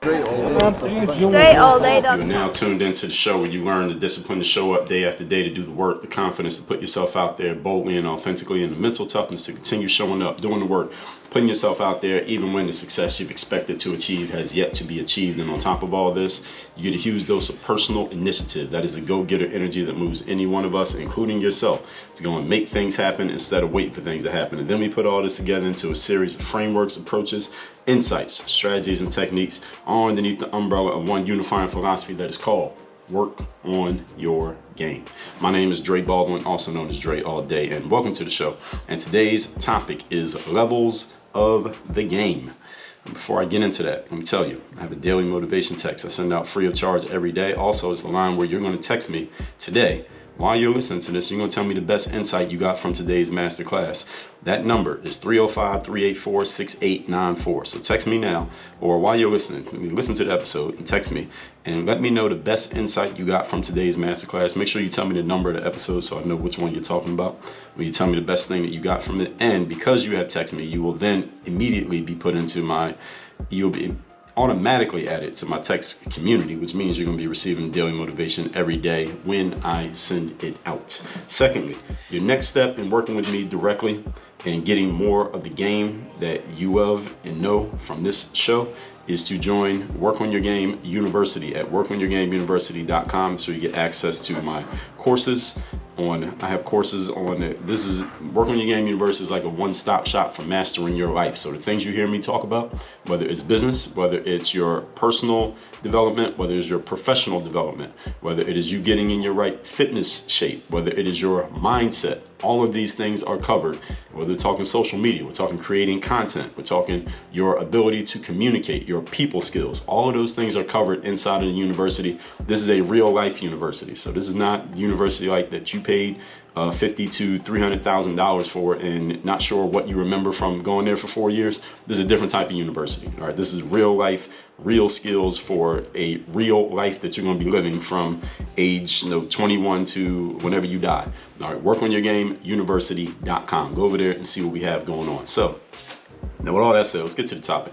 Straight all day. You are now tuned into the show where you learn the discipline to show up day after day to do the work, the confidence to put yourself out there boldly and authentically, and the mental toughness to continue showing up, doing the work, putting yourself out there even when the success you've expected to achieve has yet to be achieved. And on top of all this, you get a huge dose of personal initiative. That is the go-getter energy that moves any one of us, including yourself, to go and make things happen instead of waiting for things to happen. And then we put all this together into a series of frameworks, approaches, insights, strategies, and techniques all underneath the umbrella of one unifying philosophy that is called work on your game. My name is Baldwin, also known as Dre All Day, and welcome to the show. And today's topic is levels of the game. And before I get into that, let me tell you, I have a daily motivation text I send out free of charge every day. Also, it's the line where you're going to text me today. While you're listening to this, you're going to tell me the best insight you got from today's masterclass. That number is 305-384-6894. So text me now, or while you're listening, listen to the episode and text me and let me know the best insight you got from today's masterclass. Make sure you tell me the number of the episode so I know which one you're talking about. When you tell me the best thing that you got from it, and because you have texted me, you will then immediately be put into you'll be automatically added to my text community, which means you're going to be receiving daily motivation every day when I send it out. Secondly, your next step in working with me directly and getting more of the game that you love and know from this show is to join Work on Your Game University at workonyourgameuniversity.com, so you get access to my courses. I have courses on it. This is Work on Your Game University is like a one-stop shop for mastering your life. So the things you hear me talk about, whether it's business, whether it's your personal development, whether it's your professional development, whether it is you getting in your right fitness shape, whether it is your mindset, all of these things are covered. Whether we're talking social media, we're talking creating content, we're talking your ability to communicate, your people skills, all of those things are covered inside of the university. This is a real life university. So this is not university like that you paid $50,000 to $300,000 for and not sure what you remember from going there for 4 years. This is a different type of university. All right, this is real life, real skills for a real life that you're going to be living from age 21 to whenever you die. All right, workonyourgameuniversity.com. Go over there and see what we have going on. So now with all that said, let's get to the topic.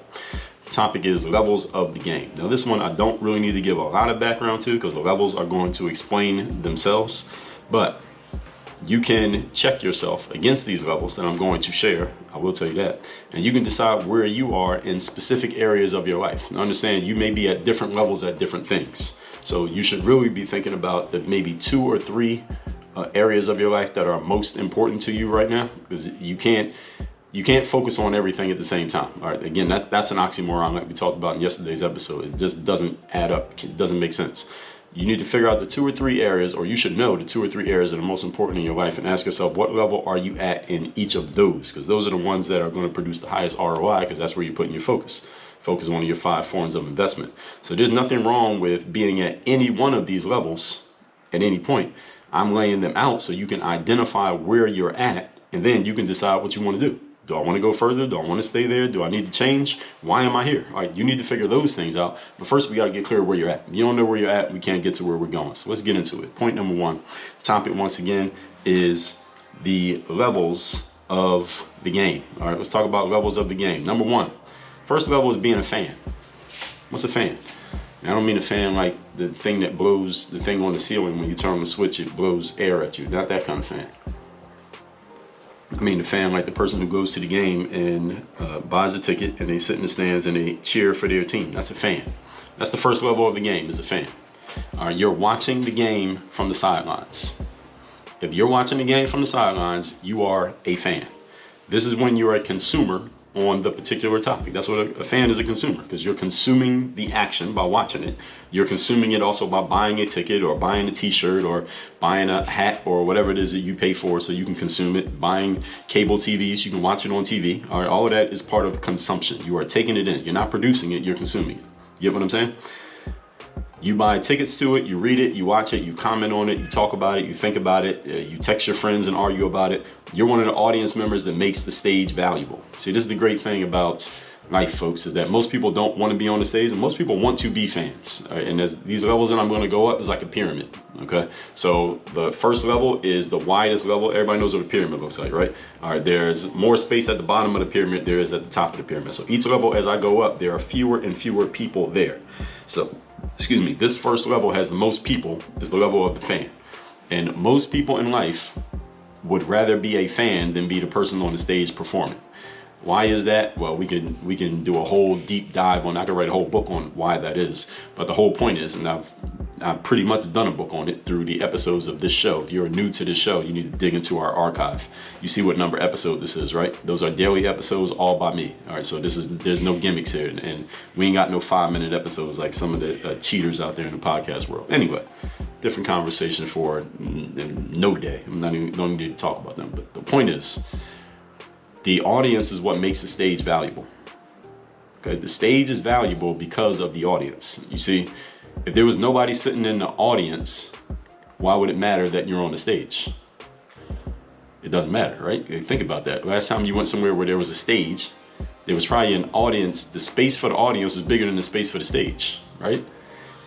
The topic is levels of the game. Now this one I don't really need to give a lot of background to because the levels are going to explain themselves, but you can check yourself against these levels that I'm going to share. I will tell you that. And you can decide where you are in specific areas of your life. Now understand, you may be at different levels at different things. So you should really be thinking about that maybe 2 or 3 areas of your life that are most important to you right now, because you can't focus on everything at the same time. All right, again, that's an oxymoron like we talked about in yesterday's episode. It just doesn't add up. It doesn't make sense. You need to figure out the 2 or 3 areas, or you should know the 2 or 3 areas that are most important in your life, and ask yourself, what level are you at in each of those? Because those are the ones that are going to produce the highest ROI, because that's where you're putting your focus. Focus on one of your 5 forms of investment. So there's nothing wrong with being at any one of these levels at any point. I'm laying them out so you can identify where you're at, and then you can decide what you want to do. Do I want to go further? Do I want to stay there? Do I need to change? Why am I here? All right, you need to figure those things out. But first, we got to get clear where you're at. If you don't know where you're at, we can't get to where we're going. So let's get into it. Point number 1, topic once again is the levels of the game. All right, let's talk about levels of the game. Number 1, first level is being a fan. What's a fan? I don't mean a fan like the thing that blows the thing on the ceiling when you turn on the switch, it blows air at you. Not that kind of fan. I mean the fan like the person who goes to the game and buys a ticket and they sit in the stands and they cheer for their team. That's a fan. That's the first level of the game, is a fan. All right, you're watching the game from the sidelines. If you're watching the game from the sidelines, you are a fan. This is when you're a consumer on the particular topic. That's what a fan is, a consumer, because you're consuming the action by watching it. You're consuming it also by buying a ticket or buying a t-shirt or buying a hat or whatever it is that you pay for so you can consume it. Buying cable TV so you can watch it on TV. All right, all of that is part of consumption. You are taking it in. You're not producing it, you're consuming it. You get what I'm saying? You buy tickets to it, you read it, you watch it, you comment on it, you talk about it, you think about it, you text your friends and argue about it. You're one of the audience members that makes the stage valuable. See, this is the great thing about life, folks, is that most people don't want to be on the stage, and most people want to be fans. All right? And as these levels that I'm going to go up is like a pyramid. Okay, so the first level is the widest level. Everybody knows what a pyramid looks like, right? All right, there's more space at the bottom of the pyramid there is at the top of the pyramid. So each level, as I go up, there are fewer and fewer people there. So, excuse me, this first level has the most people, is the level of the fan. And most people in life would rather be a fan than be the person on the stage performing. Why is that? Well, we can do a whole deep dive on. I could write a whole book on why that is. But the whole point is, and I've pretty much done a book on it through the episodes of this show. If you're new to this show, you need to dig into our archive. You see what number episode this is, right? Those are daily episodes, all by me. All right, so there's no gimmicks here, and we ain't got no 5-minute episodes like some of the cheaters out there in the podcast world. Anyway, different conversation for no day. Don't need to talk about them. But the point is, the audience is what makes the stage valuable. Okay, the stage is valuable because of the audience. You see, if there was nobody sitting in the audience, why would it matter that you're on the stage? It doesn't matter, right? Think about that. Last time you went somewhere where there was a stage, there was probably an audience. The space for the audience is bigger than the space for the stage, right?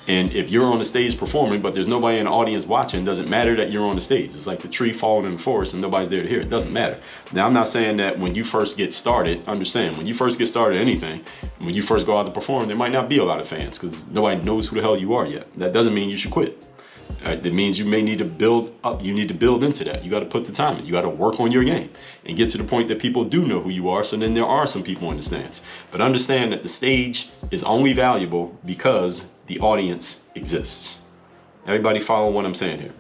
And if you're on the stage performing, but there's nobody in the audience watching, it doesn't matter that you're on the stage. It's like the tree falling in the forest and nobody's there to hear it. It doesn't matter. Now, I'm not saying that when you first get started, understand, when you first get started anything, when you first go out to perform, there might not be a lot of fans because nobody knows who the hell you are yet. That doesn't mean you should quit. That means you may need to build up. You need to build into that. You got to put the time in. You got to work on your game and get to the point that people do know who you are. So then there are some people in the stands. But understand that the stage is only valuable because the audience exists. Everybody follow what I'm saying here?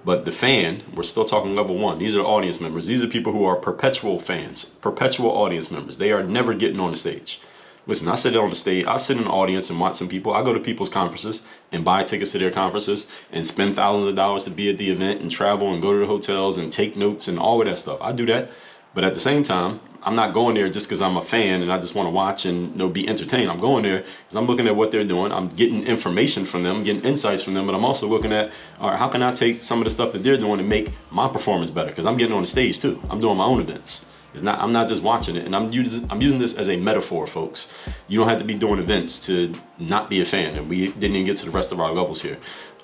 But the fan, we're still talking level 1. These are audience members. These are people who are perpetual fans, perpetual audience members. They are never getting on the stage. Listen, I sit on the stage, I sit in the audience and watch some people. I go to people's conferences and buy tickets to their conferences and spend thousands of dollars to be at the event and travel and go to the hotels and take notes and all of that stuff. I do that. But at the same time, I'm not going there just because I'm a fan and I just want to watch and be entertained. I'm going there because I'm looking at what they're doing. I'm getting information from them, getting insights from them, but I'm also looking at, all right, how can I take some of the stuff that they're doing and make my performance better? Because I'm getting on the stage too. I'm doing my own events. I'm not just watching it, and I'm using this as a metaphor, folks. You don't have to be doing events to not be a fan, and we didn't even get to the rest of our levels here.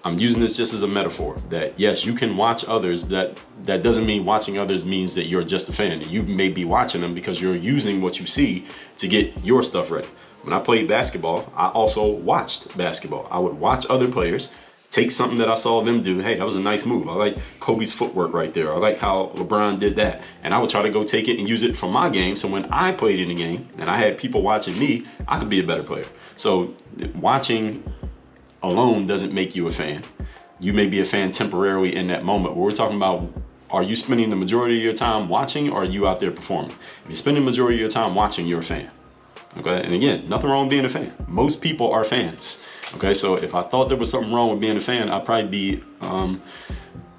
I'm using this just as a metaphor that yes, you can watch others. That doesn't mean watching others means that you're just a fan. You may be watching them because you're using what you see to get your stuff ready. When I played basketball, I also watched basketball. I would watch other players, take something that I saw them do. Hey, that was a nice move. I like Kobe's footwork right there. I like how LeBron did that. And I would try to go take it and use it for my game. So when I played in the game and I had people watching me, I could be a better player. So watching alone doesn't make you a fan. You may be a fan temporarily in that moment. But we're talking about, are you spending the majority of your time watching or are you out there performing? If you're spending the majority of your time watching, you're a fan. Okay, and again, nothing wrong with being a fan. Most people are fans. Okay, so if I thought there was something wrong with being a fan, I'd probably be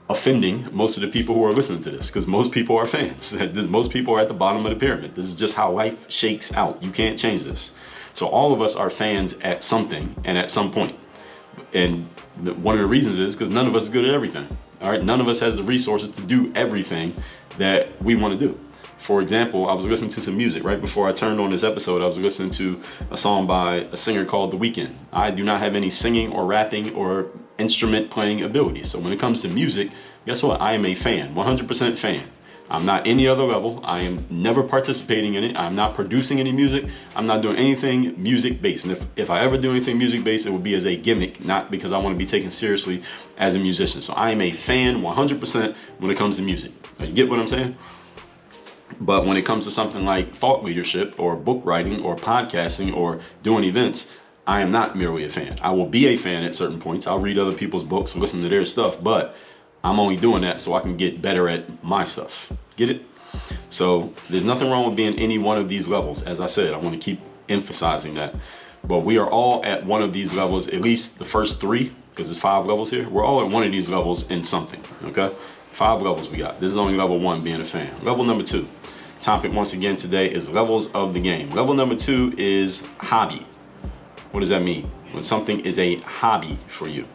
offending most of the people who are listening to this, because most people are fans. Most people are at the bottom of the pyramid. This is just how life shakes out. You can't change this. So all of us are fans at something and at some point. And one of the reasons is because none of us is good at everything. All right, none of us has the resources to do everything that we want to do. For example, I was listening to some music right before I turned on this episode. I was listening to a song by a singer called The Weeknd. I do not have any singing or rapping or instrument playing ability. So when it comes to music, guess what? I am a fan, 100% fan. I'm not any other level. I am never participating in it. I'm not producing any music. I'm not doing anything music based. And if I ever do anything music based, it would be as a gimmick, not because I want to be taken seriously as a musician. So I am a fan 100% when it comes to music. You get what I'm saying? But when it comes to something like thought leadership or book writing or podcasting or doing events, I am not merely a fan. I will be a fan at certain points. I'll read other people's books and listen to their stuff, but I'm only doing that so I can get better at my stuff. Get it? So there's nothing wrong with being any one of these levels. As I said, I want to keep emphasizing that. But we are all at one of these levels, at least the first 3, because there's 5 levels here. We're all at one of these levels in something, okay? 5 levels we got. This is only level 1, being a fan. Level number 2. Topic once again today is levels of the game. Level number 2 is hobby. What does that mean? When something is a hobby for you.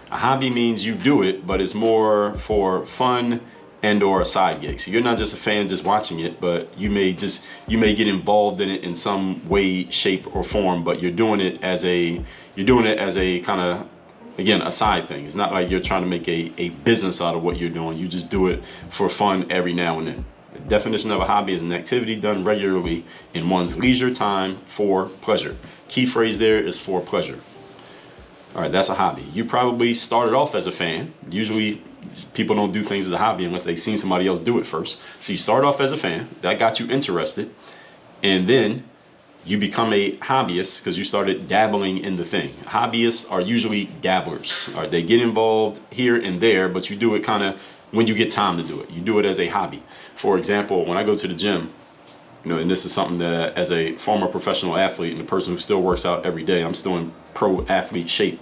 A hobby means you do it, but it's more for fun and or a side gig. So you're not just a fan just watching it, but you may get involved in it in some way, shape, or form, but you're doing it as a kind of, again, a side thing. It's not like you're trying to make a business out of what you're doing. You just do it for fun every now and then. The definition of a hobby is an activity done regularly in one's leisure time for pleasure. Key phrase there is for pleasure. All right, that's a hobby. You probably started off as a fan. Usually people don't do things as a hobby unless they've seen somebody else do it first. So you start off as a fan, that got you interested, and then you become a hobbyist because you started dabbling in the thing. Hobbyists are usually dabblers. All right, they get involved here and there, but you do it kind of when you get time to do it. You do it as a hobby. For example, when I go to the gym, and this is something that as a former professional athlete and a person who still works out every day, I'm still in pro athlete shape.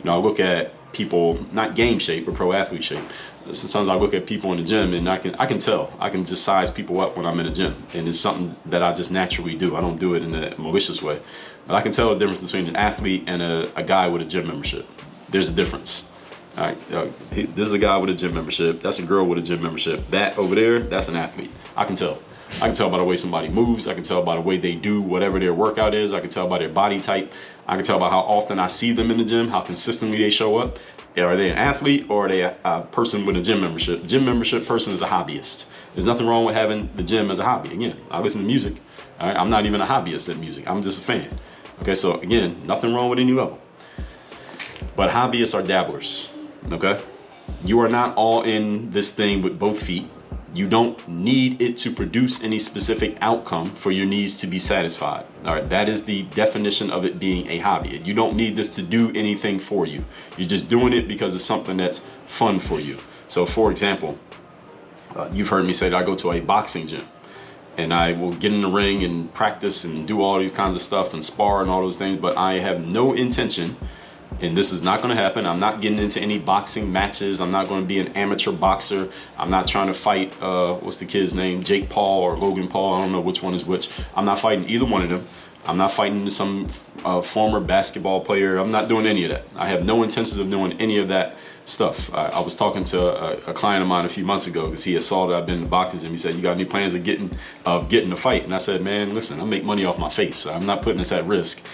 I look at people, not game shape, but pro athlete shape. Sometimes I look at people in the gym and I can tell. I can just size people up when I'm in the gym. And it's something that I just naturally do. I don't do it in a malicious way. But I can tell the difference between an athlete and a guy with a gym membership. There's a difference. All right, this is a guy with a gym membership. That's a girl with a gym membership. That over there, that's an athlete. I can tell. I can tell by the way somebody moves. I can tell by the way they do whatever their workout is. I can tell by their body type. I can tell by how often I see them in the gym, how consistently they show up. Are they an athlete or are they a person with a gym membership? Gym membership person is a hobbyist. There's nothing wrong with having the gym as a hobby. Again, I listen to music. All right? I'm not even a hobbyist at music. I'm just a fan. Okay, so again, nothing wrong with any level. But hobbyists are dabblers. Okay? You are not all in this thing with both feet. You don't need it to produce any specific outcome for your needs to be satisfied. All right, that is the definition of it being a hobby. You don't need this to do anything for you. You're just doing it because it's something that's fun for you. So for example, you've heard me say that I go to a boxing gym and I will get in the ring and practice and do all these kinds of stuff and spar and all those things, but I have no intention, and this is not going to happen. I'm not getting into any boxing matches. I'm not going to be an amateur boxer. I'm not trying to fight, what's the kid's name? Jake Paul or Logan Paul. I don't know which one is which. I'm not fighting either one of them. I'm not fighting some former basketball player. I'm not doing any of that. I have no intentions of doing any of that stuff. I was talking to a client of mine a few months ago because he had saw that I've been in the boxing gym. He said, "You got any plans of getting a fight?" And I said, "Man, listen, I make money off my face. So I'm not putting this at risk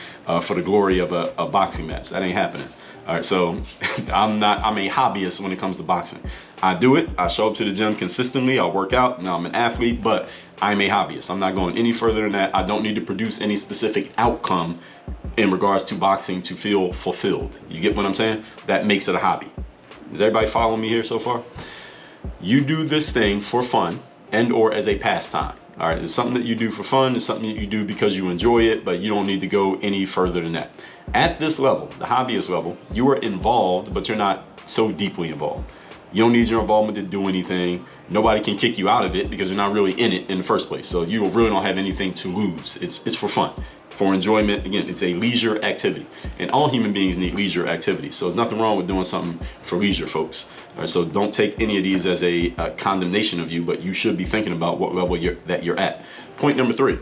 for the glory of a boxing match. That ain't happening." All right, so I'm a hobbyist when it comes to boxing. I do it. I show up to the gym consistently. I work out. Now I'm an athlete, but I'm a hobbyist. I'm not going any further than that. I don't need to produce any specific outcome in regards to boxing to feel fulfilled. You get what I'm saying? That makes it a hobby. Does everybody follow me here so far? You do this thing for fun and or as a pastime. All right, it's something that you do for fun. It's something that you do because you enjoy it, but you don't need to go any further than that. At this level, the hobbyist level, you are involved, but you're not so deeply involved. You don't need your involvement to do anything. Nobody can kick you out of it because you're not really in it in the first place. So you really don't have anything to lose. It's for fun, for enjoyment. Again, it's a leisure activity. And all human beings need leisure activity. So there's nothing wrong with doing something for leisure, folks. All right, so don't take any of these as a condemnation of you, but you should be thinking about what level that you're at. Point number 3.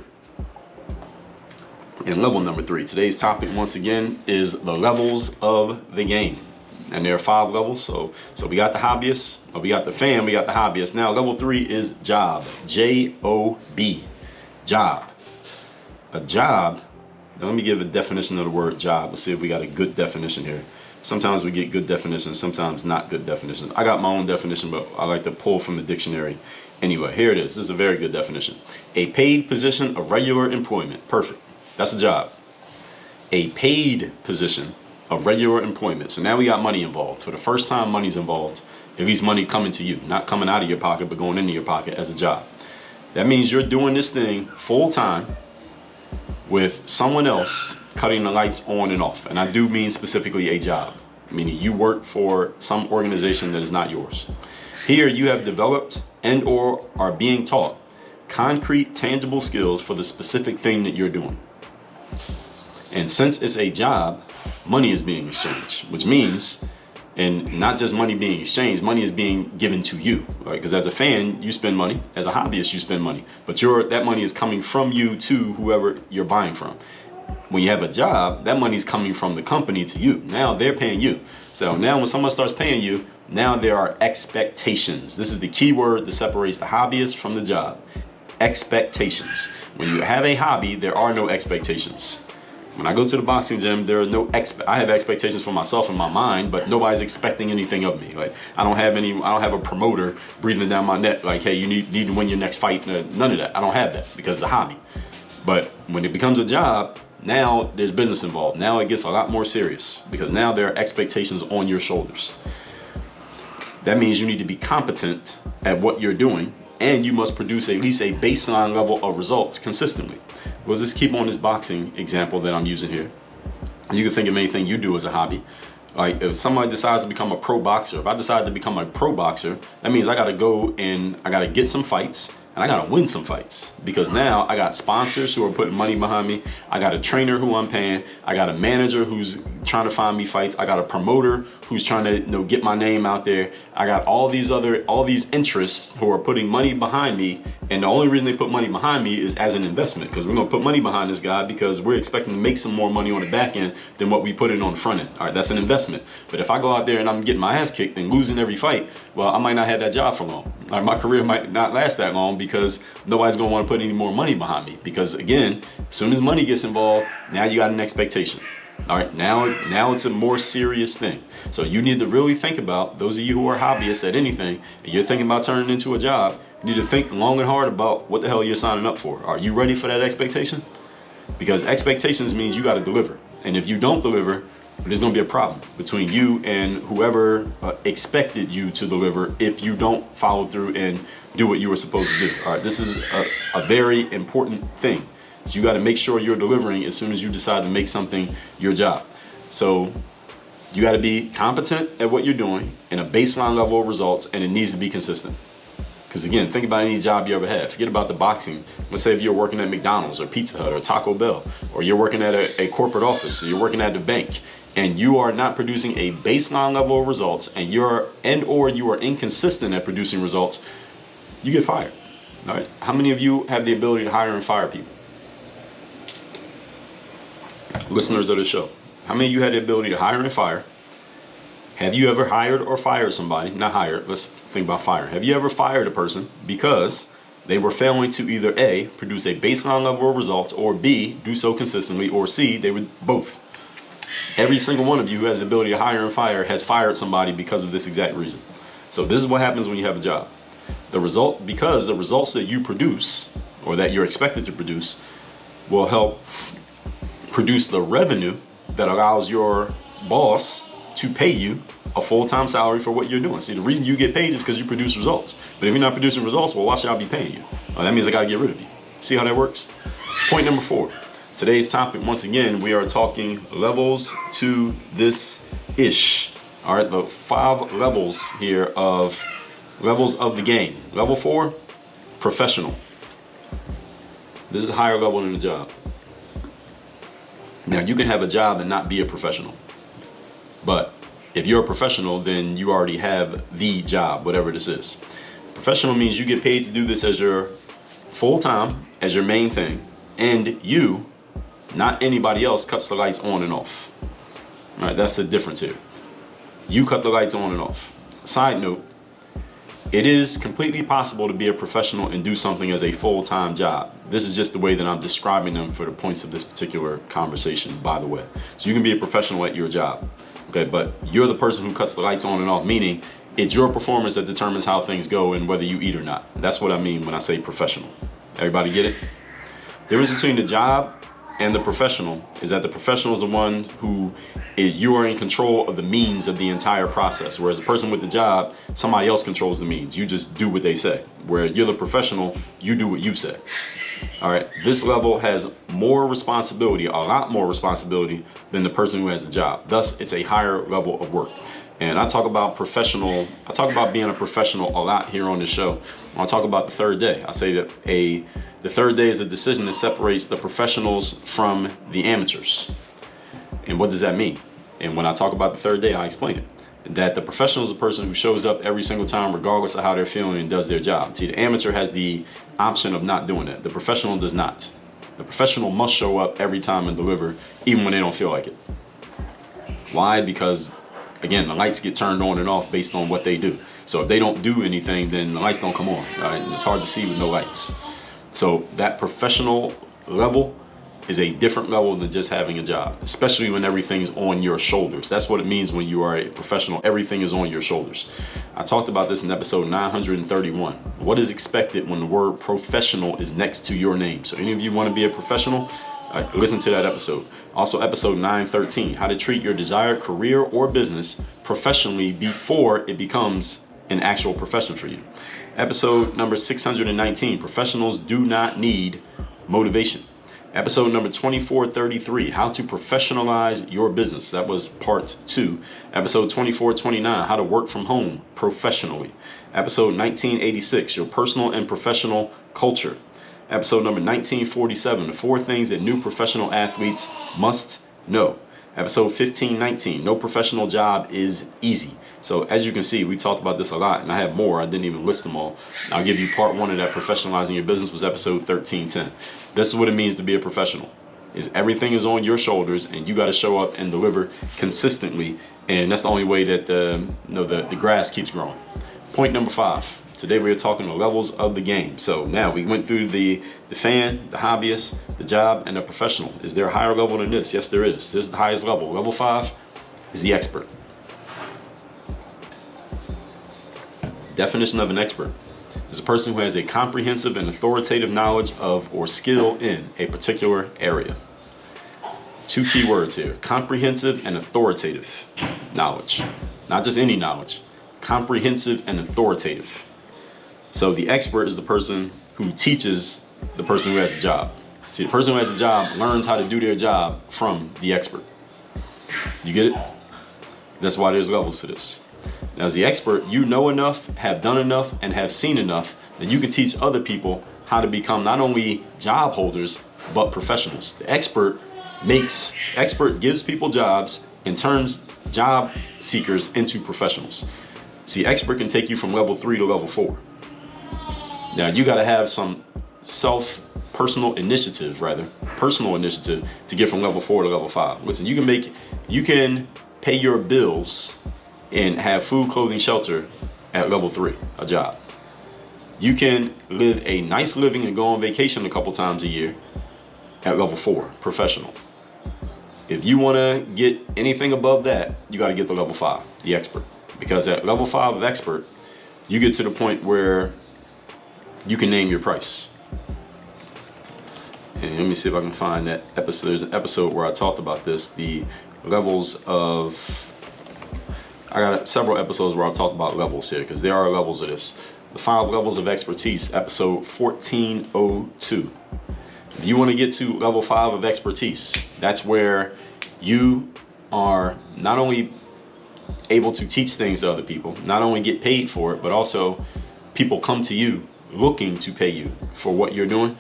And level number 3, today's topic once again is the levels of the game. And there are 5 levels. So we got the hobbyist, we got the fan, we got the hobbyist. Now level 3 is job. J-O-B. Job. A job. Now let me give a definition of the word job. Let's see if we got a good definition here. Sometimes we get good definitions, sometimes not good definitions. I got my own definition, but I like to pull from the dictionary. Anyway, here it is. This is a very good definition. A paid position of regular employment. Perfect. That's a job. A paid position of regular employment. So now we got money involved. For the first time, money's involved. At least money coming to you, not coming out of your pocket, but going into your pocket as a job. That means you're doing this thing full time with someone else cutting the lights on and off. And I do mean specifically a job, meaning you work for some organization that is not yours. Here you have developed and or are being taught concrete, tangible skills for the specific thing that you're doing. And since it's a job, money is being exchanged, which means, and not just money being exchanged, money is being given to you, right? Because as a fan, you spend money. As a hobbyist, you spend money. But that money is coming from you to whoever you're buying from. When you have a job, that money's coming from the company to you. Now they're paying you. So now when someone starts paying you, now there are expectations. This is the key word that separates the hobbyist from the job. Expectations. When you have a hobby, there are no expectations. When I go to the boxing gym, there are no I have expectations for myself in my mind, but nobody's expecting anything of me. Like I don't have a promoter breathing down my neck like, hey, you need to win your next fight. None of that. I don't have that because it's a hobby. But when it becomes a job, now there's business involved. Now it gets a lot more serious because now there are expectations on your shoulders. That means you need to be competent at what you're doing, and you must produce at least a baseline level of results consistently. We'll just keep on this boxing example that I'm using here. You can think of anything you do as a hobby. Like if somebody decides to become a pro boxer, if I decide to become a pro boxer, that means I gotta go and I gotta get some fights and I gotta win some fights, because now I got sponsors who are putting money behind me. I got a trainer who I'm paying. I got a manager who's trying to find me fights. I got a promoter who's trying to get my name out there. I got all these interests who are putting money behind me, and the only reason they put money behind me is as an investment, because we're gonna put money behind this guy because we're expecting to make some more money on the back end than what we put in on the front end. All right, that's an investment. But if I go out there and I'm getting my ass kicked and losing every fight, well, I might not have that job for long. All right, my career might not last that long because nobody's gonna want to put any more money behind me. Because again, as soon as money gets involved, now you got an expectation. All right, now it's a more serious thing. So you need to really think about, those of you who are hobbyists at anything, and you're thinking about turning it into a job, you need to think long and hard about what the hell you're signing up for. Are you ready for that expectation? Because expectations means you got to deliver. And if you don't deliver, there's going to be a problem between you and whoever expected you to deliver if you don't follow through and do what you were supposed to do. All right, this is a very important thing. So you got to make sure you're delivering as soon as you decide to make something your job. So you got to be competent at what you're doing and a baseline level of results, and it needs to be consistent. Because again, think about any job you ever had. Forget about the boxing. Let's say if you're working at McDonald's or Pizza Hut or Taco Bell, or you're working at a corporate office, or you're working at the bank, and you are not producing a baseline level of results, and you are inconsistent at producing results, you get fired. All right? How many of you have the ability to hire and fire people? Listeners of the show, how many of you had the ability to hire and fire? Have you ever hired or fired somebody? Not hired, let's think about fire. Have you ever fired a person because they were failing to either A, produce a baseline level of results, or B, do so consistently, or C, they would both? Every single one of you who has the ability to hire and fire has fired somebody because of this exact reason. So this is what happens when you have a job. Because the results that you produce, or that you're expected to produce, will help produce the revenue that allows your boss to pay you a full-time salary for what you're doing. See, the reason you get paid is because you produce results. But if you're not producing results, well, why should I be paying you? Well, that means I got to get rid of you. See how that works? Point number 4. Today's topic, once again, we are talking levels to this ish. All right, the 5 levels here of levels of the game. Level 4, professional. This is a higher level than a job. Now, you can have a job and not be a professional. But if you're a professional, then you already have the job, whatever this is. Professional means you get paid to do this as your full-time, as your main thing. And you, not anybody else, cuts the lights on and off. All right, that's the difference here. You cut the lights on and off. Side note, it is completely possible to be a professional and do something as a full-time job. This is just the way that I'm describing them for the points of this particular conversation, by the way. So you can be a professional at your job, okay? But you're the person who cuts the lights on and off, meaning it's your performance that determines how things go and whether you eat or not. That's what I mean when I say professional. Everybody get it? The difference between the job and the professional is that the professional is the one who you are in control of the means of the entire process. Whereas the person with the job, somebody else controls the means. You just do what they say. Where you're the professional, you do what you say. All right, this level has more responsibility, a lot more responsibility than the person who has the job. Thus, it's a higher level of work. And I talk about being a professional a lot here on this show. When I talk about the third day, I say that the third day is a decision that separates the professionals from the amateurs. And what does that mean? And when I talk about the third day, I explain it. That the professional is a person who shows up every single time, regardless of how they're feeling, and does their job. See, the amateur has the option of not doing it. The professional does not. The professional must show up every time and deliver, even when they don't feel like it. Why? Because, again, the lights get turned on and off based on what they do. So if they don't do anything, then the lights don't come on. Right? It's hard to see with no lights. So that professional level is a different level than just having a job, especially when everything's on your shoulders. That's what it means when you are a professional. Everything is on your shoulders. I talked about this in episode 931. What is expected when the word professional is next to your name? So any of you want to be a professional, listen to that episode. Also episode 913, how to treat your desired career or business professionally before it becomes an actual profession for you. Episode number 619, professionals do not need motivation. Episode number 2433, how to professionalize your business. That was part 2. Episode 2429, how to work from home professionally. Episode 1986, your personal and professional culture. Episode number 1947, the 4 things that new professional athletes must know. Episode 1519, no professional job is easy. So as you can see, we talked about this a lot, and I have more. I didn't even list them all. I'll give you part 1 of that, professionalizing your business, was episode 1310. This is what it means to be a professional. Is everything is on your shoulders, and you got to show up and deliver consistently, and that's the only way that the grass keeps growing. Point number 5. Today we are talking the levels of the game. So now we went through the fan, the hobbyist, the job, and the professional. Is there a higher level than this? Yes, there is. This is the highest level. Level 5 is the expert. Definition of an expert is a person who has a comprehensive and authoritative knowledge of or skill in a particular area. 2 key words here: comprehensive and authoritative knowledge. Not just any knowledge, comprehensive and authoritative. So the expert is the person who teaches the person who has a job. See, the person who has a job learns how to do their job from the expert. You get it? That's why there's levels to this. Now, as the expert, you know enough, have done enough, and have seen enough that you can teach other people how to become not only job holders, but professionals. The expert gives people jobs and turns job seekers into professionals. See, expert can take you from level 3 to level 4. Now, you got to have some personal initiative to get from level 4 to level 5. Listen, you can pay your bills and have food, clothing, shelter at level 3, a job. You can live a nice living and go on vacation a couple times a year at level 4, professional. If you want to get anything above that, you got to get to level 5, the expert. Because at level 5 of expert, you get to the point where you can name your price. And let me see if I can find that episode. There's an episode where I talked about this, the levels of... I got several episodes where I'll talk about levels here, because there are levels of this. The 5 levels of expertise, episode 1402. If you want to get to level 5 of expertise, that's where you are not only able to teach things to other people, not only get paid for it, but also people come to you looking to pay you for what you're doing.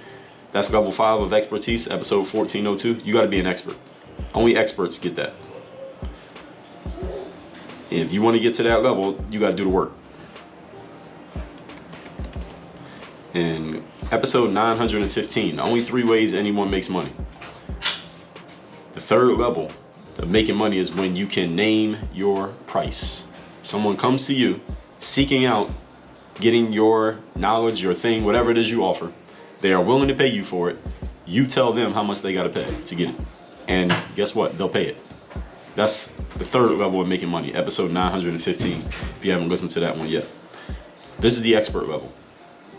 That's level 5 of expertise, episode 1402. You got to be an expert. Only experts get that. If you want to get to that level, you got to do the work. In episode 915, only 3 ways anyone makes money. The 3rd level of making money is when you can name your price. Someone comes to you seeking out getting your knowledge, your thing, whatever it is you offer. They are willing to pay you for it. You tell them how much they got to pay to get it. And guess what? They'll pay it. That's the 3rd level of making money, episode 915, if you haven't listened to that one yet. This is the expert level.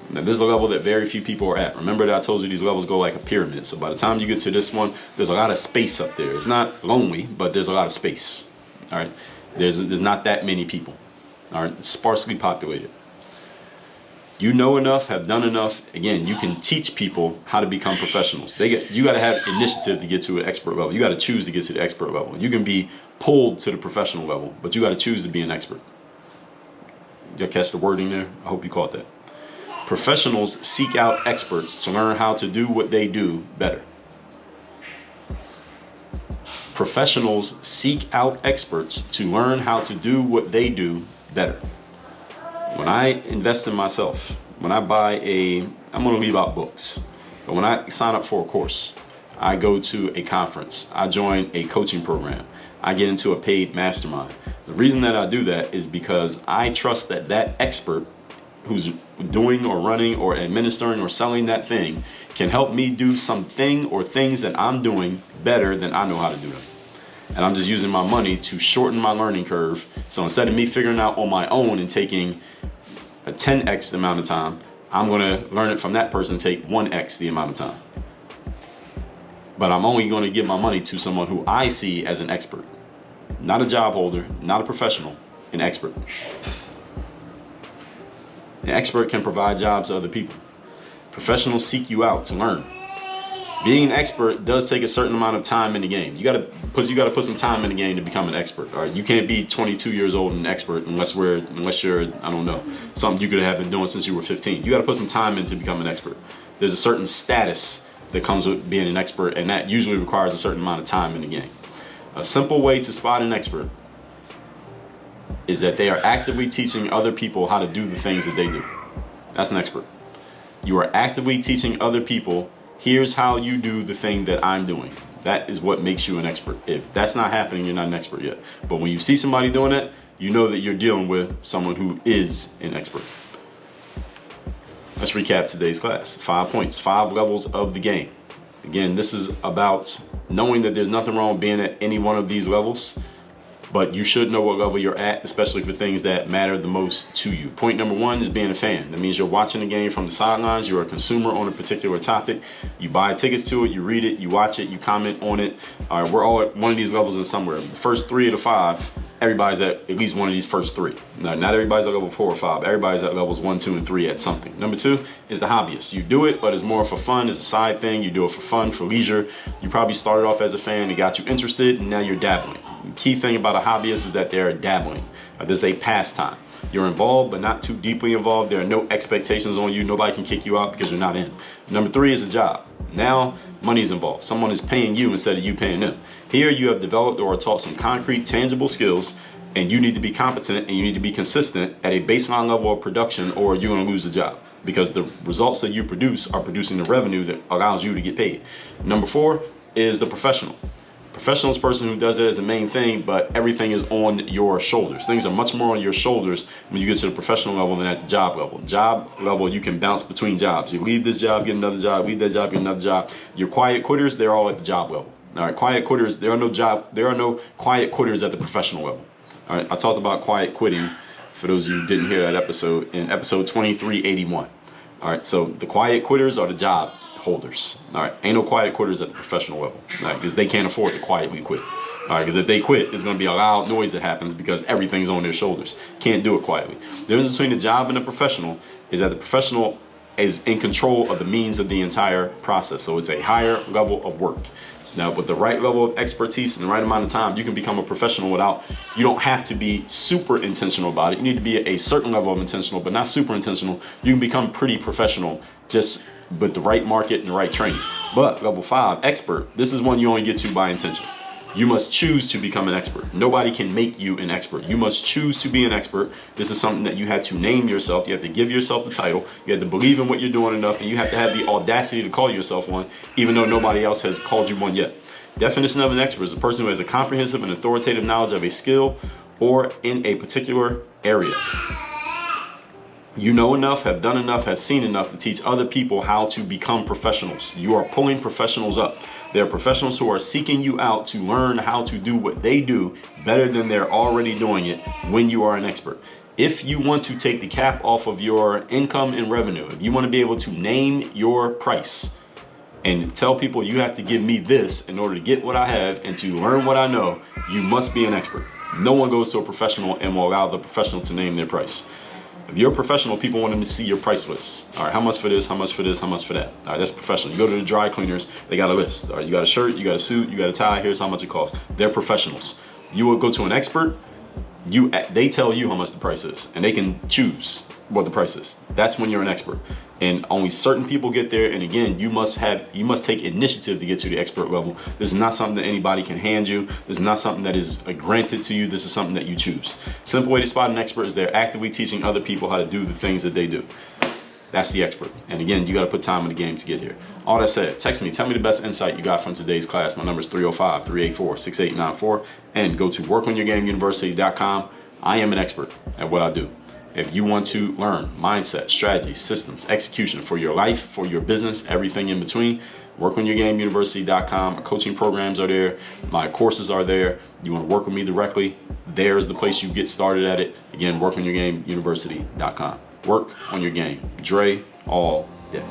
Now, this is the level that very few people are at. Remember that I told you these levels go like a pyramid. So by the time you get to this one, there's a lot of space up there. It's not lonely, but there's a lot of space. All right. There's not that many people. All right. It's sparsely populated. You know enough, have done enough. Again, you can teach people how to become professionals. You got to have initiative to get to an expert level. You got to choose to get to the expert level. You can be pulled to the professional level, but you got to choose to be an expert. You catch the wording there? I hope you caught that. Professionals seek out experts to learn how to do what they do better. Professionals seek out experts to learn how to do what they do better. When I invest in myself, when I buy I'm going to leave out books. But But when I sign up for a course, I go to a conference, I join a coaching program, I get into a paid mastermind. The reason that I do that is because I trust that that expert who's doing or running or administering or selling that thing can help me do something or things that I'm doing better than I know how to do them. And I'm just using my money to shorten my learning curve. So instead of me figuring out on my own and taking a 10x amount of time, I'm gonna learn it from that person, take 1x the amount of time. But I'm only gonna give my money to someone who I see as an expert. Not a job holder, not a professional, an expert. An expert can provide jobs to other people. Professionals seek you out to learn. Being an expert does take a certain amount of time in the game. You gotta put some time in the game to become an expert. All right, you can't be 22 years old and an expert unless you're, I don't know, something you could have been doing since you were 15. You gotta put some time in to become an expert. There's a certain status that comes with being an expert, and that usually requires a certain amount of time in the game. A simple way to spot an expert is that they are actively teaching other people how to do the things that they do. That's an expert. You are actively teaching other people, here's how you do the thing that I'm doing. That is what makes you an expert. If that's not happening, you're not an expert yet. But when you see somebody doing that, you know that you're dealing with someone who is an expert. Let's recap today's class. 5 points, 5 levels of the game. Again, this is about knowing that there's nothing wrong with being at any one of these levels, but you should know what level you're at, especially for things that matter the most to you. Point number 1 is being a fan. That means you're watching the game from the sidelines. You're a consumer on a particular topic. You buy tickets to it, you read it, you watch it, you comment on it. All right, we're all at one of these levels in somewhere. The first 3 of the 5, everybody's at least one of these first 3. Now, not everybody's at level 4 or 5. Everybody's at levels 1, 2, and 3 at something. Number 2 is the hobbyist. You do it, but it's more for fun. It's a side thing. You do it for fun, for leisure. You probably started off as a fan. It got you interested, and now you're dabbling. The key thing about a hobbyist is that they're dabbling. This is a pastime. You're involved, but not too deeply involved. There are no expectations on you. Nobody can kick you out because you're not in. Number 3 is a job. Now, money's involved. Someone is paying you instead of you paying them. Here, you have developed or are taught some concrete, tangible skills, and you need to be competent and you need to be consistent at a baseline level of production, or you're going to lose the job, because the results that you produce are producing the revenue that allows you to get paid. Number 4 is the professional. Professional is a person who does it as a main thing, but everything is on your shoulders. Things are much more on your shoulders when you get to the professional level than at the job level. Job level, you can bounce between jobs. You leave this job, get another job, leave that job, get another job. Your quiet quitters, they're all at the job level. All right, quiet quitters, there are no quiet quitters at the professional level. All right, I talked about quiet quitting, for those of you who didn't hear that episode, in episode 2381. All right, so the quiet quitters are the job holders. All right, ain't no quiet quitters at the professional level, right? Because they can't afford to quietly quit. All right, because if they quit, it's going to be a loud noise that happens because everything's on their shoulders. Can't do it quietly. The difference between the job and the professional is that the professional is in control of the means of the entire process. So it's a higher level of work. Now, with the right level of expertise and the right amount of time, you can become a professional you don't have to be super intentional about it. You need to be a certain level of intentional, but not super intentional. You can become pretty professional just with the right market and the right training. But level 5, expert, this is one you only get to by intention. You must choose to become an expert. Nobody can make you an expert. You must choose to be an expert. This is something that you have to name yourself. You have to give yourself the title. You have to believe in what you're doing enough, and you have to have the audacity to call yourself one, even though nobody else has called you one yet. Definition of an expert is a person who has a comprehensive and authoritative knowledge of a skill or in a particular area. You know enough, have done enough, have seen enough to teach other people how to become professionals. You are pulling professionals up. There are professionals who are seeking you out to learn how to do what they do better than they're already doing it when you are an expert. If you want to take the cap off of your income and revenue, if you want to be able to name your price and tell people you have to give me this in order to get what I have and to learn what I know, you must be an expert. No one goes to a professional and will allow the professional to name their price. If you're a professional, people want them to see your price list. All right, how much for this, how much for this, how much for that? All right, that's professional. You go to the dry cleaners, they got a list. All right, you got a shirt, you got a suit, you got a tie, here's how much it costs. They're professionals. You will go to an expert, they tell you how much the price is, and they can choose what the price is. That's when you're an expert. And only certain people get there. And again, you must take initiative to get to the expert level. This is not something that anybody can hand you. This is not something that is granted to you. This is something that you choose. Simple way to spot an expert is they're actively teaching other people how to do the things that they do. That's the expert. And again, you got to put time in the game to get here. All that said, text me. Tell me the best insight you got from today's class. My number is 305-384-6894. And go to workonyourgameuniversity.com. I am an expert at what I do. If you want to learn mindset, strategy, systems, execution for your life, for your business, everything in between, workonyourgameuniversity.com. My coaching programs are there. My courses are there. You want to work with me directly, there's the place you get started at it. Again, workonyourgameuniversity.com. Work on your game. Dre all day.